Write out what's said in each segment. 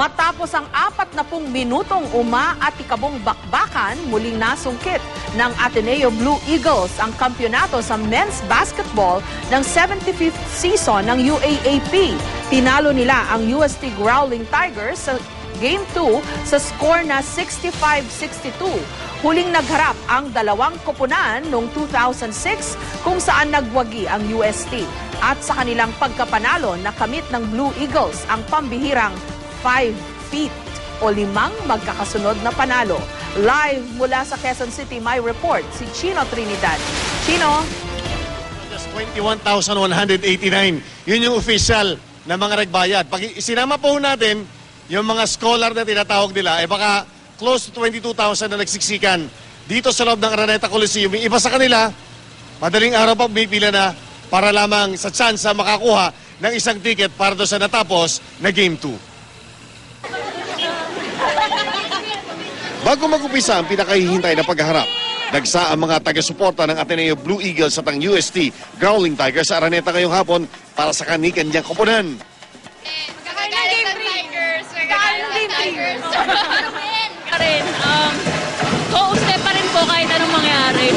Matapos ang 40 minutong umaatikabong bakbakan, muling nasungkit ng Ateneo Blue Eagles ang kampyonato sa men's basketball ng 75th season ng UAAP. Tinalo nila ang UST Growling Tigers sa Game 2 sa score na 65-62. Huling nagharap ang dalawang koponan noong 2006 kung saan nagwagi ang UST. At sa kanilang pagkapanalo, nakamit ng Blue Eagles ang pambihirang 5 feet o 5 magkakasunod na panalo. Live mula sa Quezon City, may report si Chino Trinidad. Chino? 21,189. Yun yung official na mga nagbayad. Pag isinama po natin yung mga scholar na tinatawag nila, baka close to 22,000 na nagsiksikan dito sa loob ng Araneta Coliseum. Yung iba sa kanila, madaling araw pa pumipila na para lamang sa chance makakuha ng isang ticket para doon sa natapos na Game 2. Bago mag-upisa ang pinakahihintay na paghaharap, nagsa ang mga taga-suporta ng Ateneo Blue Eagles at ang UST Growling Tigers sa Araneta ngayong hapon para sa kani-kanyang koponan. Magkakalit ng Tigers! Magkakalit ng Tigers! Co-step pa rin po kahit anong mangyari.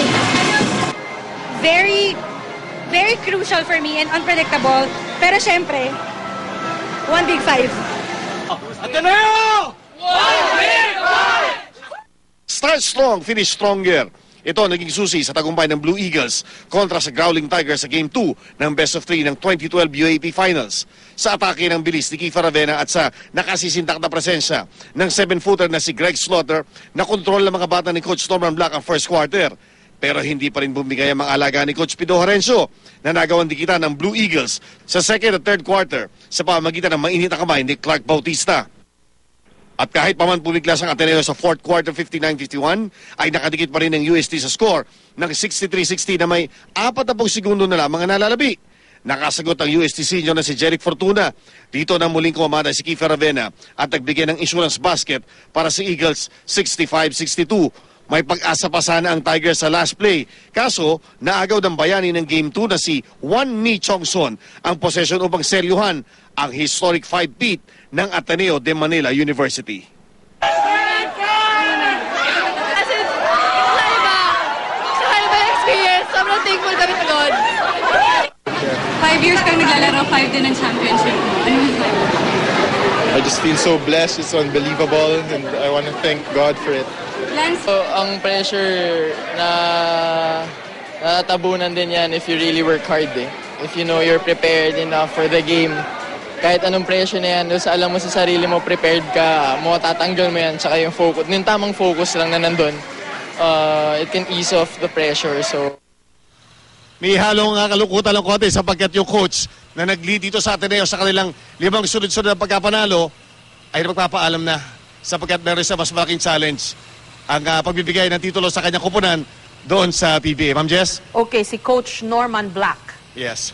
Very crucial for me and unpredictable. Pero syempre, one big five. Ateneo! One big five! Start strong, finish stronger. Ito naging susi sa tagumpay ng Blue Eagles kontra sa Growling Tigers sa Game 2 ng Best of 3 ng 2012 UAAP Finals. Sa atake ng bilis ni Kiefer Ravena at sa nakasisintak na presensya ng 7-footer na si Greg Slaughter na kontrol ng mga bata ni Coach Norman Black ang first quarter. Pero hindi pa rin bumigay ang mga alaga ni Coach Pido Horencio na nagawang dikitan ng Blue Eagles sa second at third quarter sa pamamagitan ng mainit na kamay ni Clark Bautista. At kahit pa man pumiglas ang Ateneo sa fourth quarter 59-51, ay nakadikit pa rin ng UST sa score ng 63-60 na may 40 segundo na lamang ang nalalabi. Nakasagot ang UST senior na si Jeric Fortuna. Dito na muling kumamada si Kiefer Ravena at nagbigay ng insurance basket para sa Eagles 65-62. May pag-asa pa sana ang Tigers sa last play. Kaso, naagaw ng bayani ng Game 2 na si Juan Mi Chongson ang possession upang seryuhan ang historic 5 feet ng Ateneo de Manila University. Sa iba experience, sobrang thankful kami sa God. 5 years kang naglalaro, 5 din ang championship mo. Ano yung I just feel so blessed. It's unbelievable, and I want to thank God for it. Lance? So, ang pressure na natatabunan din yan if you really work hard eh. If you know you're prepared enough for the game, kahit anong pressure na yan, sa alam mo sa sarili mo, prepared ka, tatanggol mo yan, tsaka yung focus, yung tamang focus lang na nandun, it can ease off the pressure, so... May halong kalukutan ng konti sapagkat yung coach na nag-lead dito sa Ateneo sa kanilang 5 sunod-sunod na pagkapanalo ay magpapaalam na sapagkat meron sa mas malaking challenge ang pagbibigay ng titulo sa kanyang kupunan doon sa PBA. Ma'am Jess? Okay, si Coach Norman Black. Yes.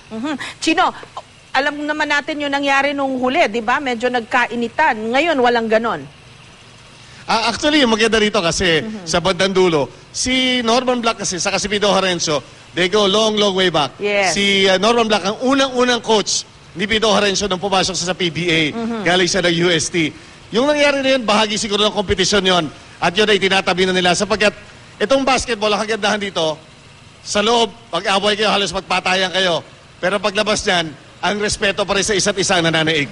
Chino, alam naman natin yung nangyari nung huli, di ba? Medyo nagkainitan. Ngayon, walang ganon. Actually, yung maganda rito kasi sa bandang dulo, si Norman Black kasi, saka si Pido Horencio, they go long way back. Yes. Si Norman Black, ang unang-unang coach ni Pido Horencio nung pumasok sa PBA, galing siya ng UST. Yung nangyari na yun, bahagi siguro ng kompetisyon yon. At yun ay tinatabi na nila sapagkat itong basketball, ang kagandahan dito, sa loob, pag-away kayo, halos magpatayan kayo. Pero paglabas niyan, ang respeto pa rin sa isa't isa ang nananaig.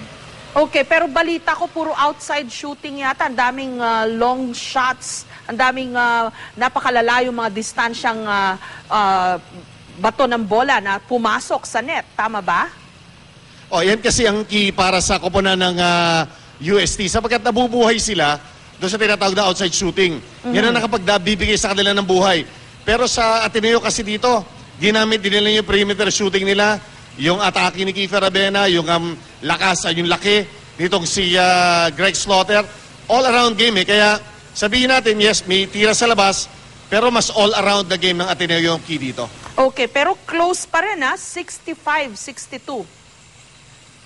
Okay, pero balita ko puro outside shooting yata. Ang daming long shots, ang daming napakalala yung mga distansyang bato ng bola na pumasok sa net. Tama ba? O, yan kasi ang key para sa koponan ng UST sapagkat nabubuhay sila doon sa tinatawag na outside shooting. Yan ang nakapagbibigay sa kanila ng buhay. Pero sa Ateneo kasi dito, ginamit din nila yung perimeter shooting nila, yung atake ni Kiefer Ravena, yung lakas, yung laki nitong si Greg Slaughter. All-around game eh. Kaya sabihin natin, yes, may tira sa labas, pero mas all-around the game ng Ateneo yung key dito. Okay, pero close pa rin 65-62.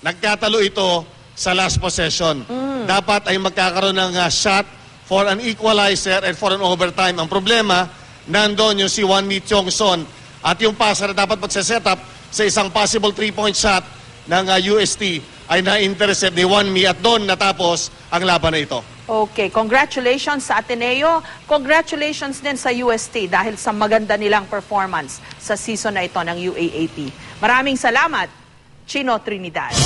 Nagkatalo ito sa last possession. Dapat ay magkakaroon ng shot for an equalizer and for an overtime. Ang problema, nandun yung si Juan Mi Chongson at yung passer na dapat magsaset up sa isang possible 3-point shot ng UST ay na-intercept ni Wanmi at doon natapos ang laban na ito. Okay, congratulations sa Ateneo. Congratulations din sa UST dahil sa maganda nilang performance sa season na ito ng UAAP. Maraming salamat, Chino Trinidad.